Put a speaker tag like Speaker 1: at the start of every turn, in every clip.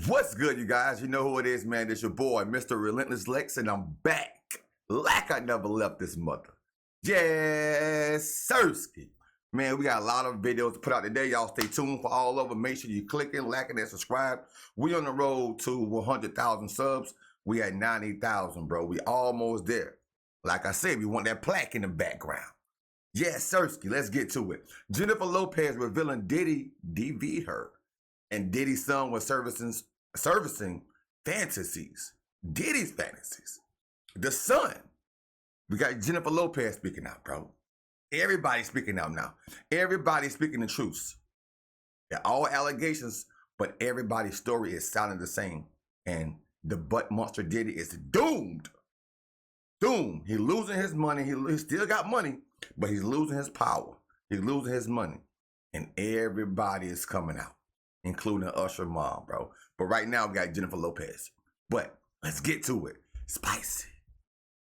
Speaker 1: What's good, you guys? You know who it is, man. It's your boy, Mr. Relentless Lex, and I'm back like I never left this mother. Yes, Sirski. Man, we got a lot of videos to put out today. Y'all stay tuned for all of them. Make sure you clicking, liking, and subscribe. We on the road to 100,000 subs. We at 90,000, bro. We almost there. Like I said, we want that plaque in the background. Yes, Sirski. Let's get to it. Jennifer Lopez revealing Diddy DV'd her. And Diddy's son was servicing Fantasies. Diddy's Fantasies. The son. We got Jennifer Lopez speaking out, bro. Everybody's speaking out now. Everybody's speaking the truth. They're all allegations, but everybody's story is sounding the same. And the butt monster Diddy is doomed. Doomed. He's losing his money. He still got money, but he's losing his power. He's losing his money. And everybody is coming out, including Usher mom, bro. But right now, we got Jennifer Lopez. But let's get to it. Spicy.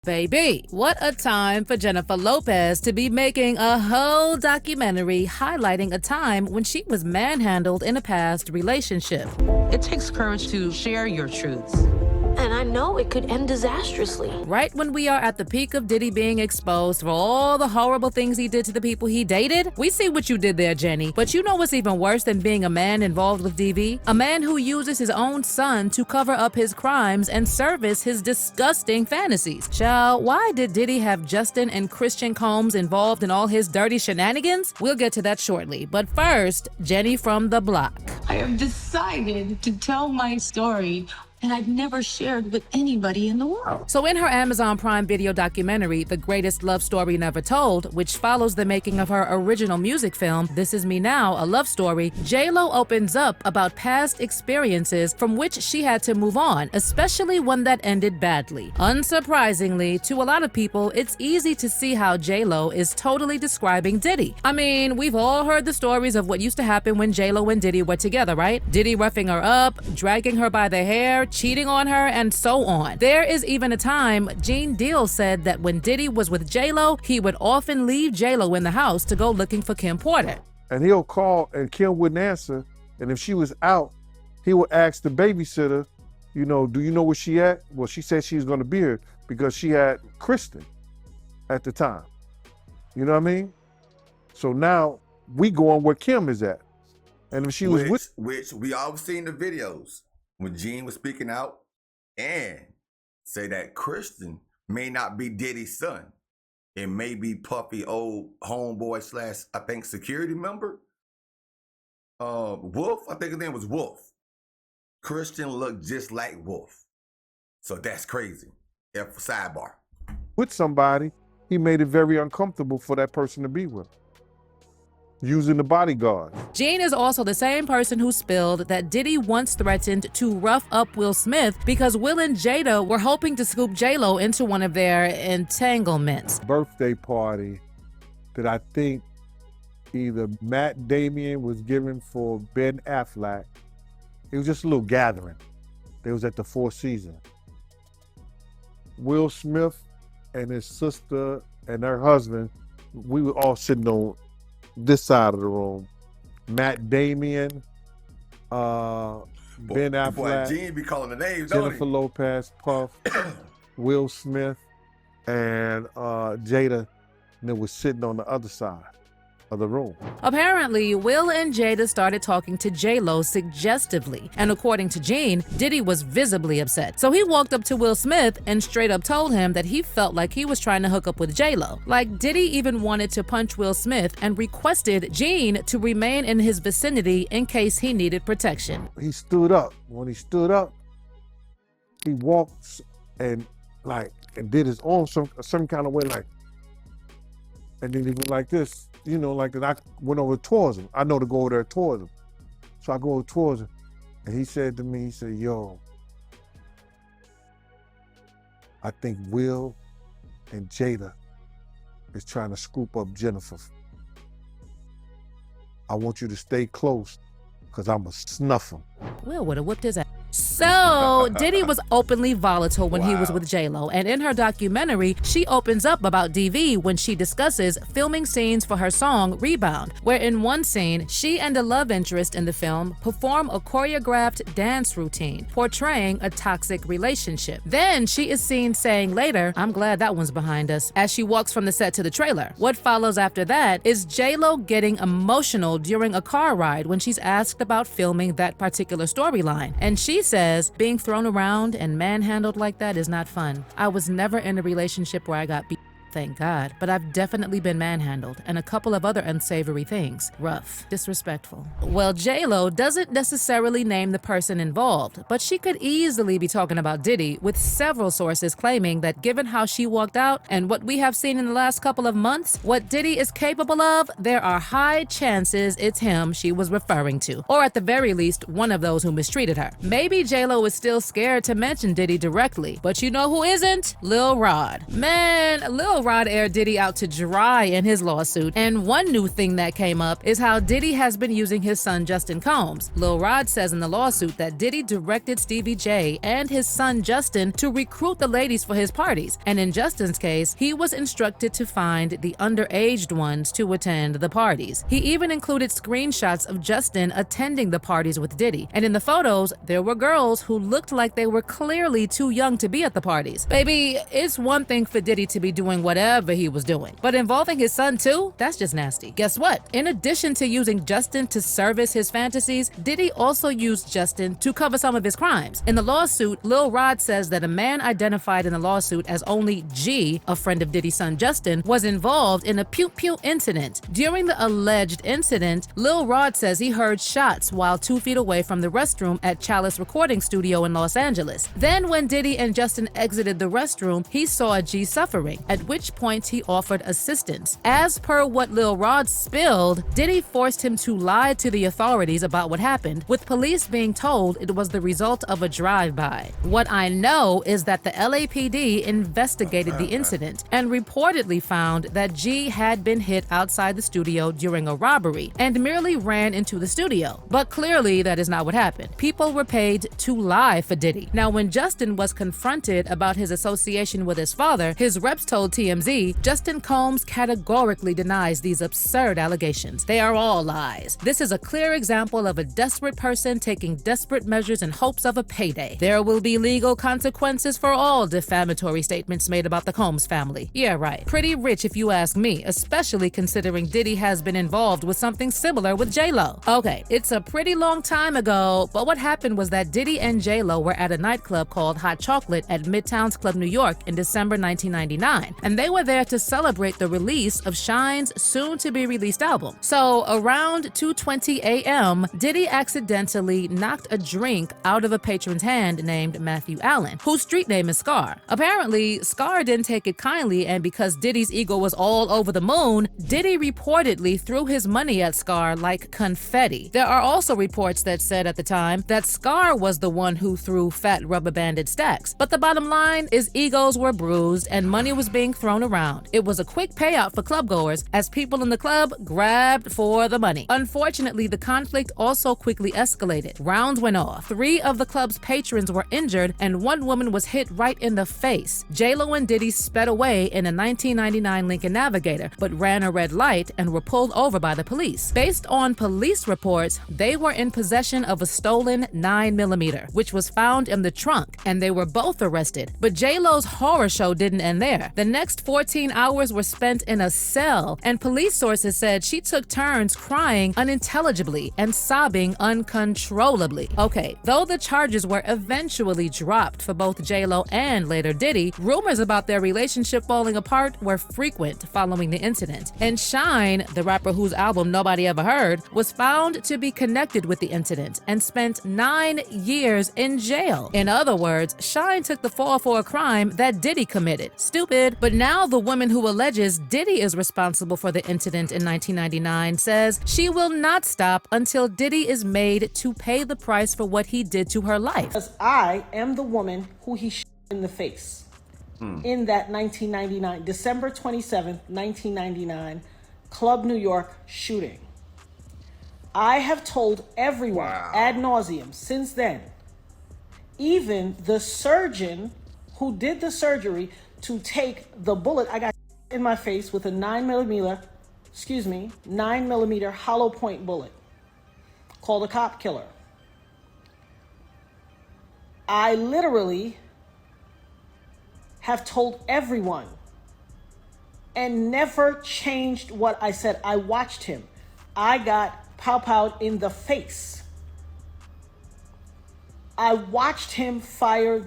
Speaker 2: Baby, what a time for Jennifer Lopez to be making a whole documentary highlighting a time when she was manhandled in a past relationship.
Speaker 3: It takes courage to share your truths.
Speaker 4: And I know it could end disastrously.
Speaker 2: Right when we are at the peak of Diddy being exposed for all the horrible things he did to the people he dated, we see what you did there, Jenny. But you know what's even worse than being a man involved with DV? A man who uses his own son to cover up his crimes and service his disgusting fantasies. Child, why did Diddy have Justin and Christian Combs involved in all his dirty shenanigans? We'll get to that shortly. But first, Jenny from the block.
Speaker 3: I have decided to tell my story, and I've never shared with anybody in the world.
Speaker 2: So in her Amazon Prime Video documentary, The Greatest Love Story Never Told, which follows the making of her original music film, This Is Me Now, A Love Story, J-Lo opens up about past experiences from which she had to move on, especially one that ended badly. Unsurprisingly, to a lot of people, it's easy to see how J-Lo is totally describing Diddy. I mean, we've all heard the stories of what used to happen when J-Lo and Diddy were together, right? Diddy roughing her up, dragging her by the hair, cheating on her, and so on. There is even a time Gene Deal said that when Diddy was with J-Lo, he would often leave J-Lo in the house to go looking for Kim Porter.
Speaker 5: And he'll call and Kim wouldn't answer. And if she was out, he would ask the babysitter, you know, do you know where she at? Well, she said she was gonna be here because she had Kristen at the time. You know what I mean? So now we go on where Kim is at. And if she was with—
Speaker 1: Which we all seen the videos when Gene was speaking out and say that Christian may not be Diddy's son. It may be Puffy old homeboy slash, I think, security member. Wolf, I think his name was Wolf. Christian looked just like Wolf. So that's crazy. Sidebar.
Speaker 5: with somebody, he made it very uncomfortable for that person to be with, using the bodyguard.
Speaker 2: Gene is also the same person who spilled that Diddy once threatened to rough up Will Smith because Will and Jada were hoping to scoop J-Lo into one of their entanglements.
Speaker 5: Birthday party that I think either Matt Damien was giving for Ben Affleck. It was just a little gathering. They was at the Four Seasons. Will Smith and his sister and her husband, we were all sitting on this side of the room. Matt Damien, Ben Affleck,
Speaker 1: Boy, Gene be calling the names,
Speaker 5: Jennifer Lopez, Puff, Will Smith, and Jada, and it was sitting on the other side of the room.
Speaker 2: Apparently, Will and Jada started talking to J-Lo suggestively, and according to Gene, Diddy was visibly upset. So he walked up to Will Smith and straight up told him that he felt like he was trying to hook up with J-Lo. Like, Diddy even wanted to punch Will Smith and requested Gene to remain in his vicinity in case he needed protection.
Speaker 5: He stood up. When he stood up, he walked and did his own some kind of way, like, and then he went like this. You know, like that. I went over towards him. I know to go over there towards him. So I go over towards him. And he said to me, he said, yo, I think Will and Jada is trying to scoop up Jennifer. I want you to stay close because I'm going to snuff him.
Speaker 2: Will would have whipped his ass. So, Diddy was openly volatile when he was with J-Lo, and in her documentary, she opens up about DV when she discusses filming scenes for her song Rebound, where in one scene, she and a love interest in the film perform a choreographed dance routine, portraying a toxic relationship. Then she is seen saying later, "I'm glad that one's behind us," as she walks from the set to the trailer. What follows after that is J-Lo getting emotional during a car ride when she's asked about filming that particular storyline, and she says, "Being thrown around and manhandled like that is not fun. I was never in a relationship where I got beat, thank God, but I've definitely been manhandled and a couple of other unsavory things. Rough, disrespectful." Well, J-Lo doesn't necessarily name the person involved, but she could easily be talking about Diddy, with several sources claiming that given how she walked out and what we have seen in the last couple of months, what Diddy is capable of, there are high chances it's him she was referring to, or at the very least, one of those who mistreated her. Maybe J-Lo is still scared to mention Diddy directly, but you know who isn't? Lil Rod. Man, Lil Rod aired Diddy out to dry in his lawsuit, and one new thing that came up is how Diddy has been using his son Justin Combs. Lil Rod says in the lawsuit that Diddy directed Stevie J and his son Justin to recruit the ladies for his parties, and in Justin's case, he was instructed to find the underaged ones to attend the parties. He even included screenshots of Justin attending the parties with Diddy, and in the photos, there were girls who looked like they were clearly too young to be at the parties. Baby, it's one thing for Diddy to be doing whatever he was doing, but involving his son too? That's just nasty. Guess what? In addition to using Justin to service his fantasies, Diddy also used Justin to cover some of his crimes. In the lawsuit, Lil Rod says that a man identified in the lawsuit as only G, a friend of Diddy's son Justin, was involved in a pew-pew incident. During the alleged incident, Lil Rod says he heard shots while 2 feet away from the restroom at Chalice Recording Studio in Los Angeles. Then when Diddy and Justin exited the restroom, he saw G suffering, at which point he offered assistance. As per what Lil Rod spilled, Diddy forced him to lie to the authorities about what happened, with police being told it was the result of a drive-by. What I know is that the LAPD investigated the incident and reportedly found that G had been hit outside the studio during a robbery and merely ran into the studio. But clearly that is not what happened. People were paid to lie for Diddy. Now, when Justin was confronted about his association with his father, his reps told TMZ, Justin Combs categorically denies these absurd allegations. They are all lies. This is a clear example of a desperate person taking desperate measures in hopes of a payday. There will be legal consequences for all defamatory statements made about the Combs family. Yeah, right. Pretty rich if you ask me, especially considering Diddy has been involved with something similar with J-Lo. Okay, it's a pretty long time ago, but what happened was that Diddy and J-Lo were at a nightclub called Hot Chocolate at Midtown's Club New York in December 1999, and they were there to celebrate the release of Shine's soon-to-be-released album. So around 2:20 a.m., Diddy accidentally knocked a drink out of a patron's hand named Matthew Allen, whose street name is Scar. Apparently, Scar didn't take it kindly, and because Diddy's ego was all over the moon, Diddy reportedly threw his money at Scar like confetti. There are also reports that said at the time that Scar was the one who threw fat rubber-banded stacks. But the bottom line is egos were bruised and money was being thrown around. It was a quick payout for clubgoers as people in the club grabbed for the money. Unfortunately, the conflict also quickly escalated. Rounds went off. 3 of the club's patrons were injured and 1 woman was hit right in the face. J-Lo and Diddy sped away in a 1999 Lincoln Navigator, but ran a red light and were pulled over by the police. Based on police reports, they were in possession of a stolen 9mm, which was found in the trunk, and they were both arrested. But J-Lo's horror show didn't end there. The next 14 hours were spent in a cell, and police sources said she took turns crying unintelligibly and sobbing uncontrollably. Okay, though the charges were eventually dropped for both J-Lo and later Diddy, rumors about their relationship falling apart were frequent following the incident. And Shine, the rapper whose album nobody ever heard, was found to be connected with the incident and spent 9 years in jail. In other words, Shine took the fall for a crime that Diddy committed. Stupid. But now the woman who alleges Diddy is responsible for the incident in 1999 says she will not stop until Diddy is made to pay the price for what he did to her life.
Speaker 6: Because I am the woman who he shot in the face in that 1999, December 27th, 1999, Club New York shooting. I have told everyone ad nauseum since then even the surgeon who did the surgery to take the bullet, I got in my face with a 9mm hollow point bullet called a cop killer. I literally have told everyone and never changed what I said. I watched him. I got pow-powed in the face. I watched him fire.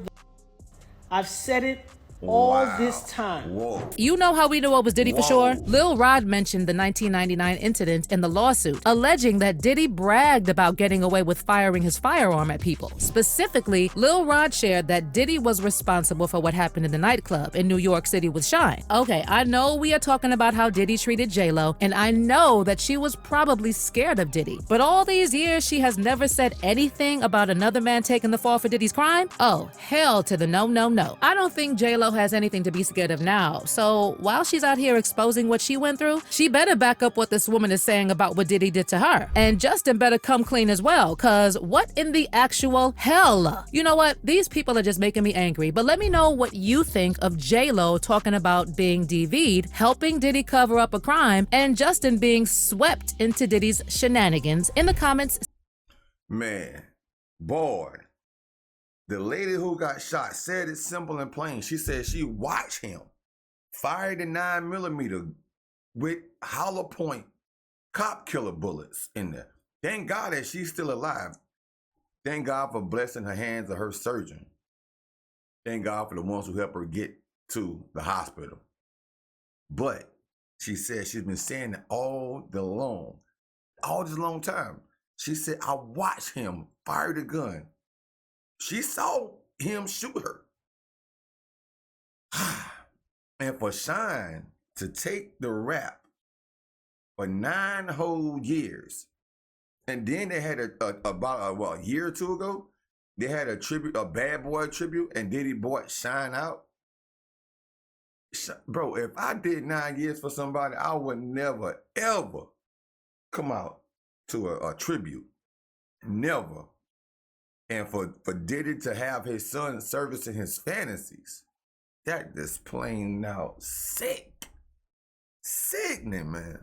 Speaker 6: I've said it all this time.
Speaker 1: Whoa.
Speaker 2: You know how we knew it was Diddy for
Speaker 1: Whoa.
Speaker 2: sure? Lil Rod mentioned the 1999 incident in the lawsuit, alleging that Diddy bragged about getting away with firing his firearm at people. Specifically, Lil Rod shared that Diddy was responsible for what happened in the nightclub in New York City with Shine. Okay, I know we are talking about how Diddy treated J-Lo, and I know that she was probably scared of Diddy. But all these years, she has never said anything about another man taking the fall for Diddy's crime? Oh, hell to the no, no, no. I don't think J-Lo has anything to be scared of now. So while she's out here exposing what she went through, she better back up what this woman is saying about what Diddy did to her. And Justin better come clean as well, cause what in the actual hell? You know what? These people are just making me angry, but let me know what you think of J-Lo talking about being DV'd, helping Diddy cover up a crime, and Justin being swept into Diddy's shenanigans in the comments.
Speaker 1: Man, boy, the lady who got shot said it simple and plain. She said she watched him fire the 9mm with hollow point cop killer bullets in there. Thank God that she's still alive. Thank God for blessing her hands of her surgeon. Thank God for the ones who helped her get to the hospital. But she said she's been saying it all this long time. She said, I watched him fire the gun. She saw him shoot her. And for Shine to take the rap for 9 whole years, and then they had about a year or two ago, they had a tribute, a Bad Boy tribute, and Diddy bought Shine out. Bro, if I did 9 years for somebody, I would never, ever come out to a tribute. Never. And for Diddy to have his son servicing his fantasies, that is plain out sick. Sickening, man.